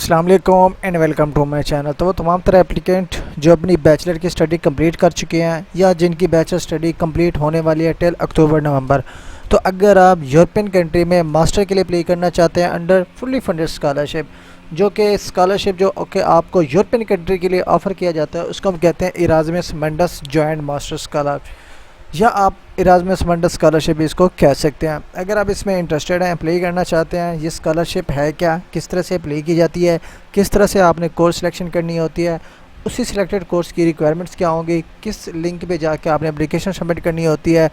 अस्सलाम वालेकुम and welcome to my channel. तो वो तमाम तरह एप्लीकेंट जो अपनी बैचलर की स्टडी कंप्लीट कर चुके हैं या जिनकी बैचलर स्टडी कंप्लीट होने वाली है टिल अक्टूबर नवंबर, तो अगर आप यूरोपियन कंट्री में मास्टर के लिए अप्लाई करना चाहते हैं अंडर फुल्ली फंडेड स्कॉलरशिप, जो कि स्कॉलरशिप जो कि आपको यूरोपियन कंट्री के लिए ऑफ़र किया जाता है, उसको हम कहते हैं इराज़मस मंडस जॉइंट मास्टर स्कॉलर, या आप इराज़मस मंडस स्कॉलरशिप भी इसको कह सकते हैं। अगर आप इसमें इंटरेस्टेड हैं, अप्लाई करना चाहते हैं, ये स्कॉलरशिप है क्या, किस तरह से अप्लाई की जाती है, किस तरह से आपने कोर्स सिलेक्शन करनी होती है, उसी सिलेक्टेड कोर्स की रिक्वायरमेंट्स क्या होंगी, किस लिंक पे जाके आपने एप्लीकेशन सबमिट करनी होती है,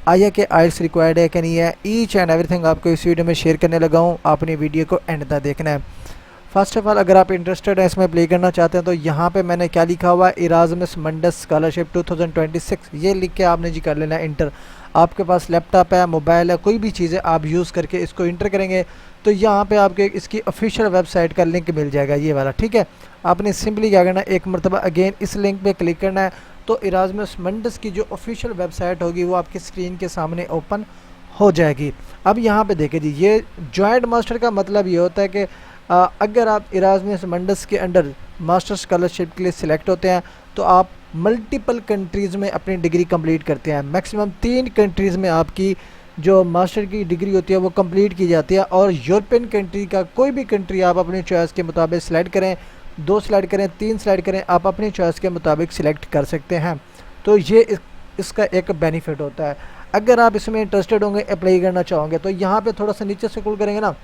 आया कि आइल्स रिक्वायर्ड है कि नहीं है, ईच एंड एवरीथिंग आपको इस वीडियो में शेयर करने लगा हूँ। आपने वीडियो को एंड तक देखना है। फर्स्ट ऑफ ऑल, अगर आप इंटरेस्टेड हैं, इसमें अप्लाई करना चाहते हैं, तो यहाँ पे मैंने क्या लिखा हुआ है, इराज़मस मंडस स्कॉलरशिप 2026, ये लिख के आपने जी कर लेना है इंटर। आपके पास लैपटॉप है, मोबाइल है, कोई भी चीज़ है, आप यूज़ करके इसको इंटर करेंगे तो यहाँ पे आपके इसकी ऑफिशियल वेबसाइट का लिंक मिल जाएगा, ये वाला, ठीक है। आपने सिंपली क्या करना है, एक मरतबा अगेन इस लिंक पे क्लिक करना है, तो इराज़मस मंडस की जो ऑफिशियल वेबसाइट होगी वो आपकी स्क्रीन के सामने ओपन हो जाएगी। अब यहाँ पे देखें जी, ये जॉइंट मास्टर का मतलब ये होता है कि अगर आप इराज़मस मंडस के अंडर मास्टर स्कॉलरशिप के लिए सिलेक्ट होते हैं तो आप मल्टीपल कंट्रीज़ में अपनी डिग्री कंप्लीट करते हैं। मैक्सिमम 3 कंट्रीज़ में आपकी जो मास्टर की डिग्री होती है वो कंप्लीट की जाती है, और यूरोपियन कंट्री का कोई भी कंट्री आप अपनी चॉइस के मुताबिक सिलेक्ट करें, 2 सिलेक्ट करें, 3 सिलेक्ट करें, आप अपनी चॉइस के मुताबिक सिलेक्ट कर सकते हैं। तो ये इसका एक बेनिफिट होता है। अगर आप इसमें इंटरेस्टेड होंगे, अप्लाई करना चाहोगे, तो यहाँ पर थोड़ा सा नीचे स्क्रॉल करेंगे ना,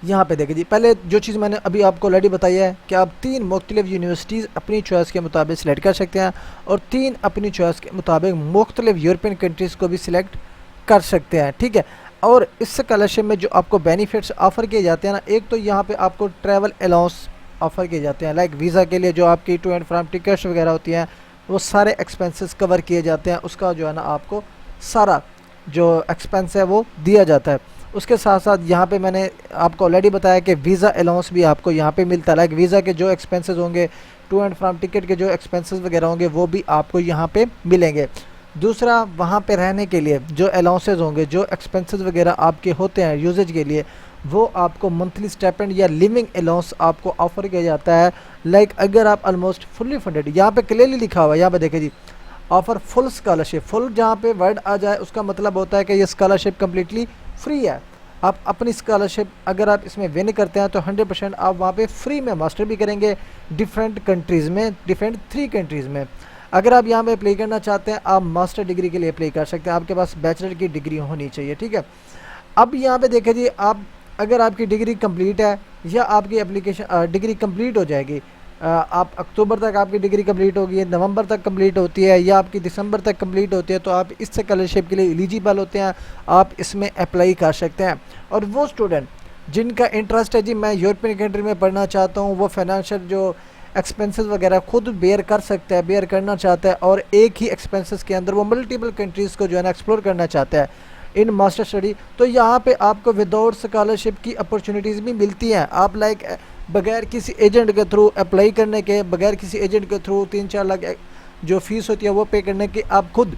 यहाँ पे देखिए जी, पहले जो चीज़ मैंने अभी आपको ऑलरेडी बताई है कि आप 3 मुख्तलिफ यूनिवर्सिटीज़ अपनी चॉइस के मुताबिक सिलेक्ट कर सकते हैं, और 3 अपनी चॉइस के मुताबिक मुख्तलिफ यूरोपियन कंट्रीज़ को भी सिलेक्ट कर सकते हैं, ठीक है। और इस स्कॉलरशिप में जो आपको बेनिफिट्स ऑफ़र किए जाते हैं ना, एक तो यहाँ पे आपको ट्रैवल अलाउंस ऑफ़र किए जाते हैं, लाइक वीज़ा के लिए जो आपकी टू एंड फ्रॉम टिकट्स वगैरह होती हैं, वो सारे एक्सपेंसेस कवर किए जाते हैं, उसका जो है ना आपको सारा जो एक्सपेंस है वो दिया जाता है। उसके साथ साथ यहाँ पे मैंने आपको ऑलरेडी बताया कि वीज़ा अलाउंस भी आपको यहाँ पे मिलता है, लाइक वीज़ा के जो एक्सपेंसेस होंगे, टू एंड फ्रॉम टिकट के जो एक्सपेंसेस वगैरह होंगे, वो भी आपको यहाँ पे मिलेंगे। दूसरा, वहाँ पे रहने के लिए जो अलाउंसेस होंगे, जो एक्सपेंसेस वगैरह आपके होते हैं यूजेज के लिए, वो आपको मंथली स्टाइपेंड या लिविंग अलाउंस आपको ऑफ़र किया जाता है। लाइक अगर आप ऑलमोस्ट फुल्ली फंडेड, यहाँ पे क्लियरली लिखा हुआ है, यहाँ पे देखें जी, ऑफ़र फुल स्कॉलरशिप। फुल जहाँ पे वर्ड आ जाए उसका मतलब होता है कि ये स्कॉलरशिप कम्प्लीटली फ्री है। आप अपनी स्कॉलरशिप अगर आप इसमें विन करते हैं तो 100% आप वहाँ पे फ्री में मास्टर भी करेंगे डिफरेंट कंट्रीज़ में, डिफरेंट 3 कंट्रीज़ में। अगर आप यहाँ पे अप्लाई करना चाहते हैं, आप मास्टर डिग्री के लिए अप्लाई कर सकते हैं, आपके पास बैचलर की डिग्री होनी चाहिए, ठीक है। अब यहाँ पे देखें जी, आप अगर आपकी डिग्री कंप्लीट है या आपकी एप्लीकेशन डिग्री कंप्लीट हो जाएगी, आप अक्टूबर तक आपकी डिग्री कंप्लीट होगी, नवंबर तक कंप्लीट होती है, या आपकी दिसंबर तक कंप्लीट होती है, तो आप इस स्कॉलरशिप के लिए एलिजिबल होते हैं, आप इसमें अप्लाई कर सकते हैं। और वो स्टूडेंट जिनका इंटरेस्ट है जी, मैं यूरोपियन कंट्री में पढ़ना चाहता हूँ, वो फाइनेंशियल जो एक्सपेंसेस वगैरह खुद बेयर कर सकता है, बेयर करना चाहता है, और एक ही एक्सपेंसेस के अंदर वो मल्टीपल कंट्रीज़ को जो है ना एक्सप्लोर करना चाहता है इन मास्टर स्टडी, तो यहाँ पे आपको विदाउट स्कॉलरशिप की अपॉर्चुनिटीज़ भी मिलती हैं। आप लाइक बगैर किसी एजेंट के थ्रू अप्लाई करने के, बगैर किसी एजेंट के थ्रू 3-4 लाख जो फ़ीस होती है वो पे करने के, आप खुद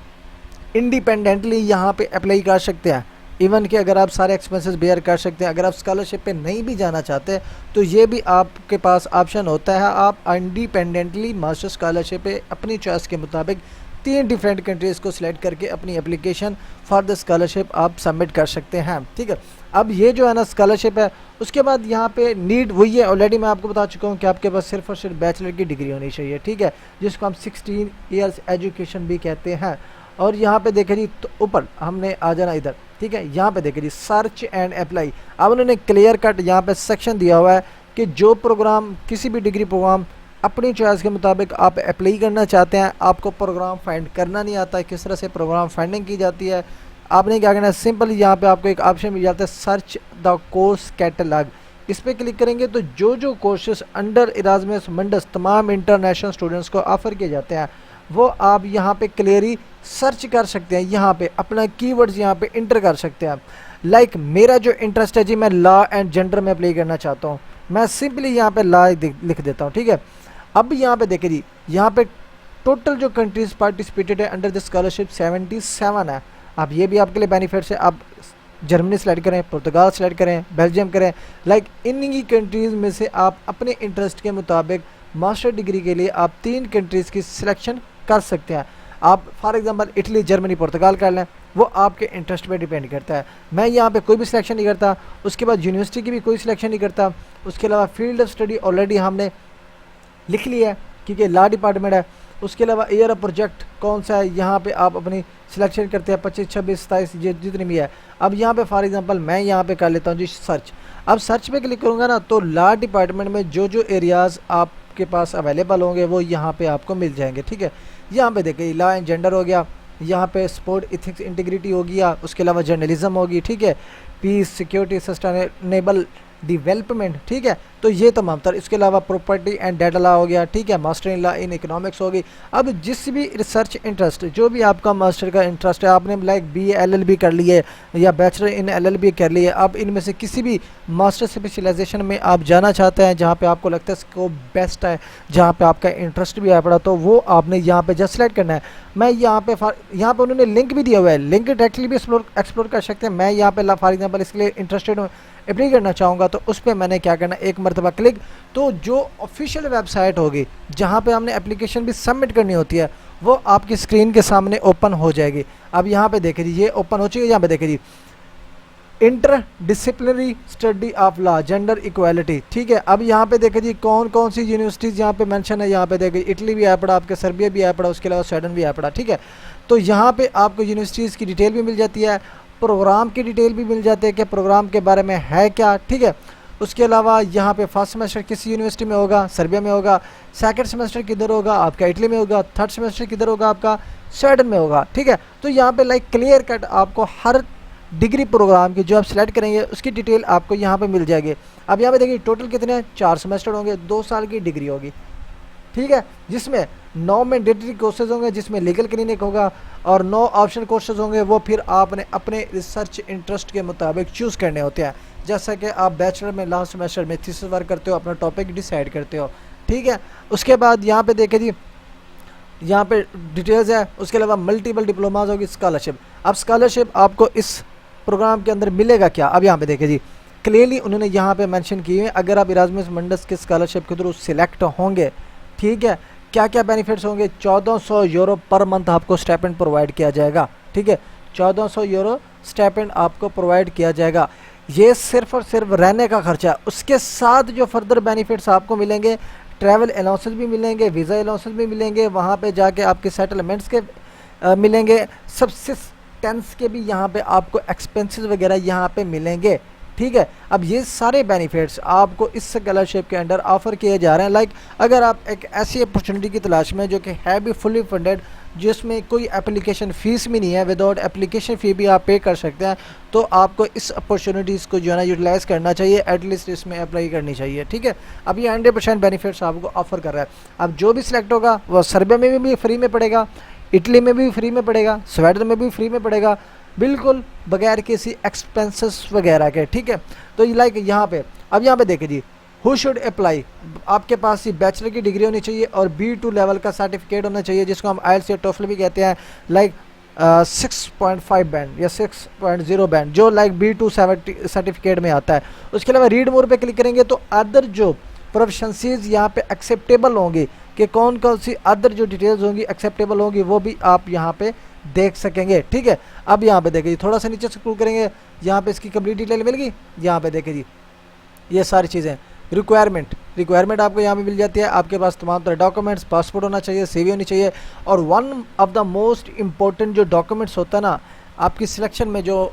इंडिपेंडेंटली यहाँ पे अप्लाई कर सकते हैं। इवन कि अगर आप सारे एक्सपेंसेस बेयर कर सकते हैं, अगर आप स्कॉलरशिप पे नहीं भी जाना चाहते तो ये भी आपके पास ऑप्शन होता है, आप इंडिपेंडेंटली मास्टर स्कॉलरशिप पे अपनी चॉइस के मुताबिक 3 डिफरेंट कंट्रीज़ को सिलेक्ट करके अपनी एप्लीकेशन फॉर द स्कॉलरशिप आप सबमिट कर सकते हैं, ठीक है। अब ये जो है ना स्कॉलरशिप है, उसके बाद यहाँ पे नीड वही है, ऑलरेडी मैं आपको बता चुका हूँ कि आपके पास सिर्फ और सिर्फ बैचलर की डिग्री होनी चाहिए, ठीक है, जिसको हम 16 ईयर्स एजुकेशन भी कहते हैं। और यहाँ पे देखें जी, तो ऊपर हमने आ जाना इधर, ठीक है, यहाँ पे देखें जी, सर्च एंड अप्लाई। अब उन्होंने क्लियर कट यहाँ पे सेक्शन दिया हुआ है कि जो प्रोग्राम, किसी भी डिग्री प्रोग्राम अपनी चॉइस के मुताबिक आप अप्लाई करना चाहते हैं, आपको प्रोग्राम फाइंड करना नहीं आता है, किस तरह से प्रोग्राम फाइंडिंग की जाती है, आपने क्या करना है, सिंपल यहाँ पे आपको एक ऑप्शन मिल जाता है, सर्च द कोर्स कैटलॉग। इस पर क्लिक करेंगे तो जो जो कोर्सेज अंडर इराज़मस मंडस तमाम इंटरनेशनल स्टूडेंट्स को ऑफ़र किए जाते हैं, वो आप यहाँ पे क्लियरली सर्च कर सकते हैं, यहाँ पे अपना कीवर्ड्स यहाँ पे इंटर कर सकते हैं। लाइक मेरा जो इंटरेस्ट है जी, मैं लॉ एंड जेंडर में अप्लाई करना चाहता हूँ, मैं सिंपली यहाँ पे लॉ लिख देता हूँ, ठीक है। अब यहाँ पे देखिए जी, यहाँ पे टोटल जो कंट्रीज़ पार्टिसिपेटेड है अंडर द स्कॉलरशिप 77 है। अब ये भी आपके लिए बेनिफिट्स है। अब जर्मनी सेलेक्ट करें, पुर्तगाल सेलेक्ट करें, बेल्जियम करें, लाइक इन्हीं कंट्रीज़ में से आप अपने इंटरेस्ट के मुताबिक मास्टर डिग्री के लिए आप 3 कंट्रीज़ की सिलेक्शन कर सकते हैं। आप फॉर एग्जांपल इटली, जर्मनी, पुर्तगाल कर लें, वो आपके इंटरेस्ट पे डिपेंड करता है। मैं यहाँ पे कोई भी सिलेक्शन नहीं करता, उसके बाद यूनिवर्सिटी की भी कोई सिलेक्शन नहीं करता, उसके अलावा फील्ड ऑफ स्टडी ऑलरेडी हमने लिख लिया है क्योंकि लॉ डिपार्टमेंट है। उसके अलावा एयर ऑफ प्रोजेक्ट कौन सा है, यहाँ पे आप अपनी सिलेक्शन करते हैं 25, 26, 27 ये जितनी भी है। अब यहाँ पे फॉर एग्जांपल मैं यहाँ पे कर लेता हूँ जी सर्च। अब सर्च पे क्लिक करूँगा ना तो लॉ डिपार्टमेंट में जो जो एरियाज़ आपके पास अवेलेबल होंगे वो यहाँ पे आपको मिल जाएंगे, ठीक है। यहाँ पे देखिए लॉ एंड जेंडर हो गया, यहाँ पे स्पोर्ट इथिक्स इंटीग्रिटी हो गया, उसके अलावा जर्नलिज्म होगी, ठीक है, पीस सिक्योरिटी सस्टेनेबल डेवलपमेंट, ठीक है। तो ये तमाम तर, इसके अलावा प्रॉपर्टी एंड डेटा लॉ हो गया, ठीक है, master in law in economics होगी। अब जिस भी रिसर्च इंटरेस्ट, जो भी आपका मास्टर का इंटरेस्ट है, आपने लाइक BA LLB कर लिए या बैचलर इन LLB कर लिए, अब इनमें से किसी भी मास्टर स्पेशलाइजेशन में आप जाना चाहते हैं जहाँ पे आपको लगता है स्कोप बेस्ट है, जहाँ पे आपका इंटरेस्ट भी है पड़ा, तो वो आपने यहाँ पे जस्ट सेलेक्ट करना है। मैं यहाँ पे उन्होंने लिंक भी दिया हुआ है, लिंक डायरेक्टली भी एक्सप्लोर कर सकते हैं। मैं यहाँ पे फॉर एग्जाम्पल इसके लिए इंटरेस्टेड हूँ, अप्लाई करना चाहूँगा तो उस पर मैंने क्या करना, एक मरतबा क्लिक, तो जो ऑफिशियल वेबसाइट होगी जहाँ पे हमने एप्लीकेशन भी सबमिट करनी होती है वो आपकी स्क्रीन के सामने ओपन हो जाएगी। अब यहाँ पे देखे जी ये ओपन हो चुकी है। यहाँ पे देखे जी interdisciplinary study of law gender equality, ठीक है। अब यहाँ पे देखे जी कौन कौन सी यूनिवर्सिटीज़ यहाँ पे मेंशन है। यहाँ पे देखे इटली भी आया पड़ा, आपके सर्बिया भी आया पड़ा, उसके अलावा स्वीडन भी आया पड़ा, ठीक है। तो यहाँ पे आपको यूनिवर्सिटीज़ की डिटेल भी मिल जाती है, प्रोग्राम की डिटेल भी मिल जाती है कि प्रोग्राम के बारे में है क्या, ठीक है। उसके अलावा यहाँ पे फर्स्ट सेमेस्टर किस यूनिवर्सिटी में होगा, सर्बिया में होगा, सेकंड सेमेस्टर किधर होगा आपका, इटली में होगा, थर्ड सेमेस्टर किधर होगा आपका, स्वीडन में होगा, ठीक है। तो यहाँ पे लाइक क्लियर कट आपको हर डिग्री प्रोग्राम की जो आप सिलेक्ट करेंगे उसकी डिटेल आपको यहाँ पे मिल जाएगी। अब यहाँ पे देखिए टोटल कितने हैं, 4 सेमेस्टर होंगे, 2 साल की डिग्री होगी, ठीक है, जिसमें 9 मैंडेटरी कोर्सेज होंगे, जिसमें लीगल क्लिनिक होगा और 9 ऑप्शन कोर्सेज होंगे। वो फिर आपने अपने रिसर्च इंटरेस्ट के मुताबिक चूज़ करने होते हैं। जैसा कि आप बैचलर में लास्ट सेमेस्टर में थीसिस वर्क करते हो, अपना टॉपिक डिसाइड करते हो, ठीक है। उसके बाद यहाँ पे देखें जी, यहाँ पे डिटेल्स है। उसके अलावा मल्टीपल डिप्लोमाज होगी, स्कॉलरशिप। अब स्कॉलरशिप आपको इस प्रोग्राम के अंदर मिलेगा क्या, अब यहाँ पे देखें जी क्लियरली उन्होंने यहाँ पे मेंशन किए हैं, अगर आप इरास्मस मंडस के स्कॉलरशिप के थ्रू सिलेक्ट होंगे, ठीक है, क्या क्या बेनिफिट्स होंगे। 1400 यूरो पर मंथ आपको स्टाइपेंड प्रोवाइड किया जाएगा, ठीक है, 1400 यूरो स्टाइपेंड आपको प्रोवाइड किया जाएगा। ये सिर्फ और सिर्फ रहने का खर्चा। उसके साथ जो फर्दर बेनिफिट्स आपको मिलेंगे, ट्रैवल अलाउंसेस भी मिलेंगे, वीज़ा अलाउंसेस भी मिलेंगे, वहाँ पे जाके आपके सेटलमेंट्स के मिलेंगे, सब्सिस्टेंस के भी यहाँ पे आपको एक्सपेंसेस वगैरह यहाँ पे मिलेंगे, ठीक है। अब ये सारे बेनिफिट्स आपको इस स्कॉलरशिप के अंडर ऑफ़र किए जा रहे हैं। लाइक अगर आप एक ऐसी अपॉर्चुनिटी की तलाश में जो कि है भी फुली फंडेड, जिसमें कोई एप्लीकेशन फ़ीस भी नहीं है, विदाउट एप्लीकेशन फ़ी भी आप पे कर सकते हैं, तो आपको इस अपॉर्चुनिटीज़ को जो है ना यूटिलाइज़ करना चाहिए, एटलीस्ट इसमें अप्लाई करनी चाहिए, ठीक है। अब ये 100% बेनिफिट्स आपको ऑफ़र कर रहा है। अब जो भी सिलेक्ट होगा वो सर्बिया में भी फ्री में पड़ेगा, इटली में भी फ्री में पड़ेगा, स्वीडन में भी फ्री में पड़ेगा, बिल्कुल बगैर किसी एक्सपेंसेस वगैरह के, ठीक है। तो ये लाइक यहाँ पे, अब यहाँ पे देखें जी, हु शुड अप्लाई, आपके पास ही बैचलर की डिग्री होनी चाहिए और B2 लेवल का सर्टिफिकेट होना चाहिए, जिसको हम IELTS या TOEFL भी कहते हैं, लाइक 6.5 बैंड या 6.0 बैंड, जो लाइक B2 सर्टिफिकेट में आता है। उसके अलावा रीड मोर पे क्लिक करेंगे तो अदर जो प्रोफेशंसीज यहाँ पे एक्सेप्टेबल होंगी, कि कौन कौन सी अदर जो डिटेल्स होंगी एक्सेप्टेबल होंगी, वो भी आप यहाँ पे देख सकेंगे, ठीक है। अब यहाँ पे देखिए थोड़ा सा नीचे स्क्रॉल करेंगे, यहाँ पे इसकी कंप्लीट डिटेल मिल गई। यहाँ पे देखिए जी ये सारी चीज़ें, रिक्वायरमेंट आपको यहाँ पे मिल जाती है। आपके पास तमाम तरह डॉक्यूमेंट्स, पासपोर्ट होना चाहिए, CV होनी चाहिए, और one of the most important जो डॉक्यूमेंट्स होता है ना आपकी सिलेक्शन में जो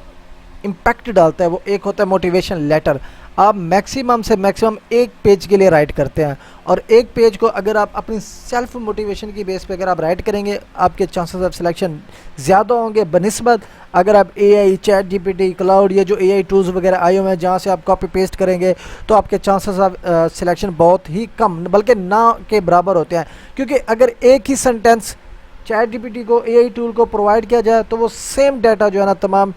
इम्पैक्ट डालता है, वो एक होता है मोटिवेशन लेटर। आप मैक्सिमम से मैक्सिमम 1 पेज के लिए राइट करते हैं, और 1 पेज को अगर आप अपनी सेल्फ मोटिवेशन की बेस पे अगर आप राइट करेंगे, आपके चांसेस ऑफ सिलेक्शन ज़्यादा होंगे बनस्बत अगर आप AI, ChatGPT, क्लाउड, ये जो AI टूल्स वगैरह आए हुए हैं जहाँ से आप कॉपी पेस्ट करेंगे, तो आपके चांसेस ऑफ सिलेक्शन बहुत ही कम बल्कि ना के बराबर होते हैं। क्योंकि अगर एक ही सेंटेंस ChatGPT को, AI टूल को प्रोवाइड किया जाए तो वो सेम डाटा जो है ना तमाम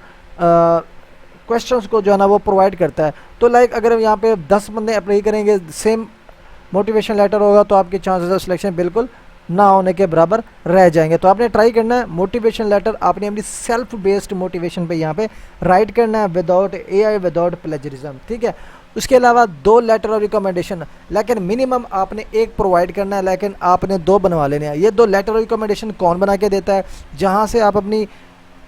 क्वेश्चंस को जो है ना वो प्रोवाइड करता है। तो लाइक अगर हम यहाँ पे 10 बंदे अप्लाई करेंगे, सेम मोटिवेशन लेटर होगा, तो आपके चांसेस ऑफ सिलेक्शन बिल्कुल ना होने के बराबर रह जाएंगे। तो आपने ट्राई करना है मोटिवेशन लेटर आपने अपनी सेल्फ बेस्ड मोटिवेशन पे यहाँ पे राइट करना है विदाउट एआई विदाउट प्लेजरिज्म, ठीक है। उसके अलावा 2 लेटर ऑफ रिकमेंडेशन, लेकिन मिनिमम आपने 1 प्रोवाइड करना है, लेकिन आपने 2 बनवा लेने हैं। ये 2 लेटर ऑफ रिकमेंडेशन कौन बना के देता है? जहाँ से आप अपनी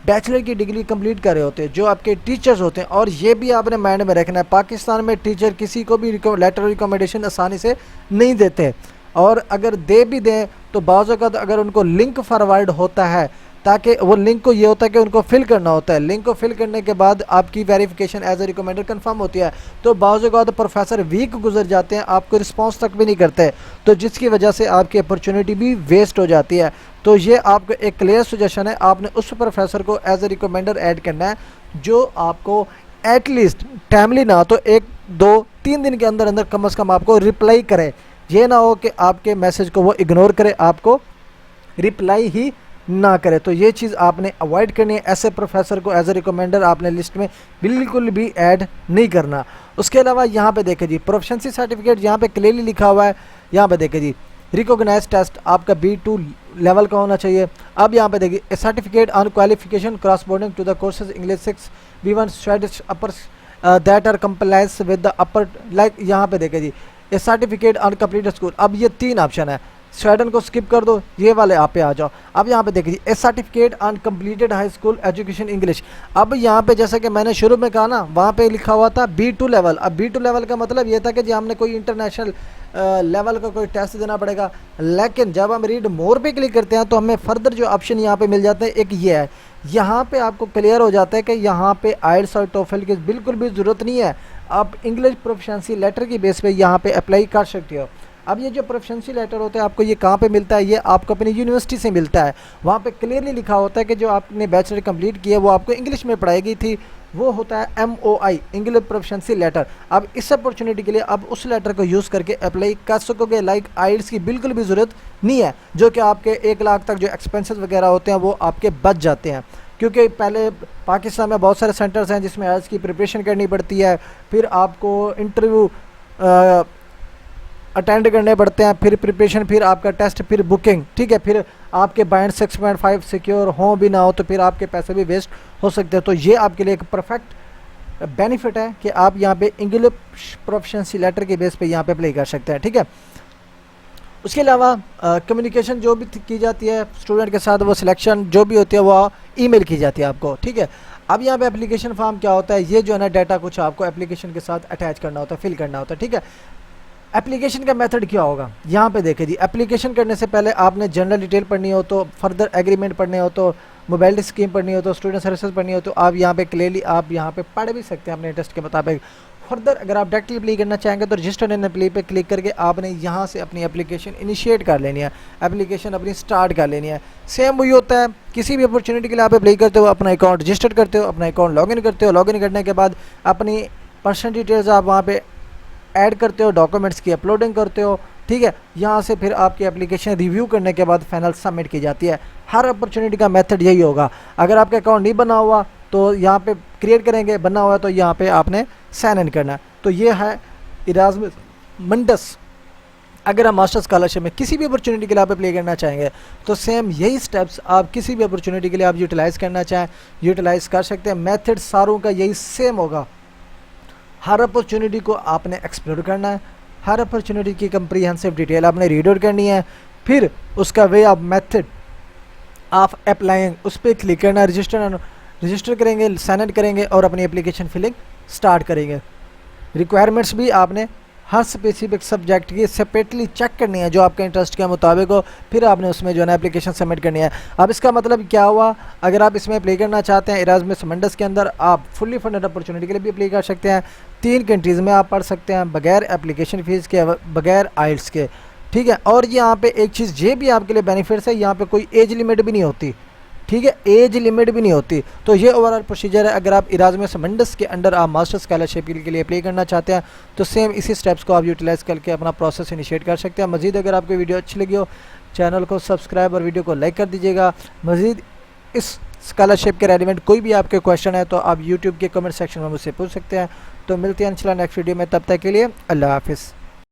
बैचलर की डिग्री कंप्लीट कर रहे होते हैं, जो आपके टीचर्स होते हैं। और ये भी आपने माइंड में रखना है, पाकिस्तान में टीचर किसी को भी लेटर ऑफ रिकमेंडेशन आसानी से नहीं देते, और अगर दे भी दें तो बाज़ औक़ात अगर उनको लिंक फॉरवर्ड होता है, ताकि वो लिंक को ये होता है कि उनको फिल करना होता है, लिंक को फिल करने के बाद आपकी verification as a recommender confirm होती है, तो बाज़ औक़ात प्रोफेसर वीक गुजर जाते हैं, आपको रिस्पांस तक भी नहीं करते, तो जिसकी वजह से आपकी अपॉर्चुनिटी भी वेस्ट हो जाती है। तो ये आपको एक क्लियर सजेशन है, आपने उस प्रोफेसर को एज ए रिकमेंडर ऐड करना है जो आपको एटलीस्ट टाइमली ना तो 1, 2, 3 दिन के अंदर अंदर कम से कम आपको रिप्लाई करे। ये ना हो कि आपके मैसेज को वो इग्नोर करे, आपको रिप्लाई ही ना करे। तो ये चीज़ आपने अवॉइड करनी है, ऐसे प्रोफेसर को एज ए रिकमेंडर आपने लिस्ट में बिल्कुल भी ऐड नहीं करना। उसके अलावा यहाँ पे देखें जी प्रोफिशिएंसी सर्टिफिकेट, यहाँ पे क्लियरली लिखा हुआ है, यहाँ पे देखें जी रिकॉग्नाइज टेस्ट आपका B2 लेवल का होना चाहिए। अब यहाँ पे देखिए certificate on qualification cross boarding to the courses English 6 B1 Swedish upper that are compliance with the upper, like यहाँ पे देखें G A certificate on complete school. अब ये 3 ऑप्शन है, स्वीडन को स्किप कर दो, ये वाले आप पे आ जाओ। अब यहाँ पे देखिए a certificate on completed high school education English. अब यहाँ पे जैसा कि मैंने शुरू में कहा ना, वहाँ पे लिखा हुआ था B2 लेवल। अब B2 लेवल का मतलब ये था कि जी हमने कोई इंटरनेशनल लेवल का कोई टेस्ट देना पड़ेगा, लेकिन जब हम रीड मोर पे क्लिक करते हैं तो हमें फर्दर जो ऑप्शन यहाँ पे मिल जाते हैं, एक ये है, यहाँ पे आपको क्लियर हो जाता है कि यहाँ पे आइल्स और टोफल की बिल्कुल भी ज़रूरत नहीं है, आप इंग्लिश प्रोफिशिएंसी लेटर की बेस पे यहाँ पे अप्लाई कर सकते हो। अब ये जो प्रोफिशिएंसी लेटर होता है आपको ये कहाँ पे मिलता है? ये आपको अपनी यूनिवर्सिटी से मिलता है। वहाँ पे क्लियरली लिखा होता है कि जो आपने बैचलर कंप्लीट किया वो आपको इंग्लिश में पढ़ाई गई थी, वो होता है MOI इंग्लिश प्रोफिशिएंसी लेटर। अब इस अपॉर्चुनिटी के लिए अब उस लेटर को यूज़ करके अप्लाई कर सकोगे। लाइक आइल्स की बिल्कुल भी ज़रूरत नहीं है, जो कि आपके 1 लाख तक जो एक्सपेंसेस वगैरह होते हैं वो आपके बच जाते हैं, क्योंकि पहले पाकिस्तान में बहुत सारे सेंटर्स हैं जिसमें आइल्स की प्रिपरेशन करनी पड़ती है, फिर आपको इंटरव्यू अटेंड करने पड़ते हैं, फिर प्रिपरेशन, फिर आपका टेस्ट, फिर बुकिंग, ठीक है, फिर आपके बाइंड 6.5 सिक्योर हो भी ना हो तो फिर आपके पैसे भी वेस्ट हो सकते हैं। तो ये आपके लिए एक परफेक्ट बेनिफिट है कि आप यहाँ पे इंग्लिश प्रोफिशिएंसी लेटर के बेस पे यहाँ पे अप्लाई कर सकते हैं, ठीक है। उसके अलावा कम्युनिकेशन जो भी की जाती है स्टूडेंट के साथ, वो सिलेक्शन जो भी होती है वो ईमेल की जाती है आपको, ठीक है। अब यहाँ पे एप्लीकेशन फॉर्म क्या होता है? ये जो है ना डाटा कुछ आपको एप्लीकेशन के साथ अटैच करना होता है, फिल करना होता है, ठीक है। एप्लीकेशन का मेथड क्या होगा? यहाँ पे देखें जी, एप्लीकेशन करने से पहले आपने जनरल डिटेल पढ़नी हो तो, फर्दर एग्रीमेंट पढ़ने हो तो, मोबाइल स्कीम पढ़नी हो तो, स्टूडेंट सर्विसेज पढ़नी हो तो आप यहाँ पे क्लियरली आप यहाँ पे पढ़ भी सकते हैं अपने इंटरेस्ट के मुताबिक। फर्दर अगर आप डायरेक्टली अप्लाई करना चाहेंगे तो रजिस्टर इन अप्लाई पे क्लिक करके आपने यहाँ से अपनी एप्लीकेशन इनिशिएट कर लेनी है, एप्लीकेशन अपनी स्टार्ट कर लेनी है। सेम वही होता है, किसी भी अपॉर्चुनिटी के लिए आप अप्लाई करते हो, अपना अकाउंट रजिस्टर करते हो, अपना अकाउंट लॉगिन करते हो, लॉगिन करने के बाद अपनी पर्सनल डिटेल्स आप वहाँ पे ऐड करते हो, डॉक्यूमेंट्स की अपलोडिंग करते हो, ठीक है। यहाँ से फिर आपकी एप्लीकेशन रिव्यू करने के बाद फाइनल सबमिट की जाती है। हर अपॉर्चुनिटी का मेथड यही होगा। अगर आपका अकाउंट नहीं बना हुआ तो यहाँ पे क्रिएट करेंगे, बना हुआ तो यहाँ पे आपने साइन इन करना है। तो ये है इराज़मुस मुंडस। अगर आप मास्टर स्कॉलरशिप में किसी भी अपॉर्चुनिटी के लिए आप अप्लाई करना चाहेंगे तो सेम यही स्टेप्स आप किसी भी अपॉर्चुनिटी के लिए आप यूटिलाइज़ करना चाहें यूटिलाइज़ कर सकते हैं। मेथड सारों का यही सेम होगा। हर अपॉर्चुनिटी को आपने एक्सप्लोर करना है, हर अपॉर्चुनिटी की कंप्रीहेंसिव डिटेल आपने रीड आउट करनी है, फिर उसका way of method of applying उस पर क्लिक करना है, रजिस्टर करेंगे, साइन इन करेंगे और अपनी एप्लीकेशन फिलिंग स्टार्ट करेंगे। रिक्वायरमेंट्स भी आपने हर स्पेसिफिक सब्जेक्ट की सेपरेटली चेक करनी है जो आपके इंटरेस्ट के मुताबिक हो, फिर आपने उसमें जो है ना एप्लीकेशन सबमिट करनी है। अब इसका मतलब क्या हुआ? अगर आप इसमें अप्लाई करना चाहते हैं इराज़मुस मुंडस के अंदर, आप फुल्ली फंडेड अपॉर्चुनिटी के लिए भी अप्लाई कर सकते हैं। 3 कंट्रीज़ में आप पढ़ सकते हैं बगैर एप्लीकेशन फ़ीस के, बगैर आइल्स के, ठीक है। और यहाँ पे एक चीज़ ये भी आपके लिए बेनिफिट्स है, यहाँ पे कोई एज लिमिट भी नहीं होती, ठीक है, एज लिमिट भी नहीं होती। तो ये ओवरऑल प्रोसीजर है। अगर आप इराज़मुस मुंडस के अंडर आप मास्टर स्कॉलरशिप के लिए अप्लाई करना चाहते हैं तो सेम इसी स्टेप्स को आप यूटिलाइज़ करके अपना प्रोसेस इनिशिएट कर सकते हैं। मज़ीद अगर आपको वीडियो अच्छी लगी हो चैनल को सब्सक्राइब और वीडियो को लाइक कर दीजिएगा। मज़ीद इस स्कॉलरशिप के रेलिवेंट कोई भी आपके क्वेश्चन है तो आप यूट्यूब के कमेंट सेक्शन में मुझसे पूछ सकते हैं। तो मिलते हैं इंशाल्लाह नेक्स्ट वीडियो में, तब तक के लिए अल्लाह हाफिज़।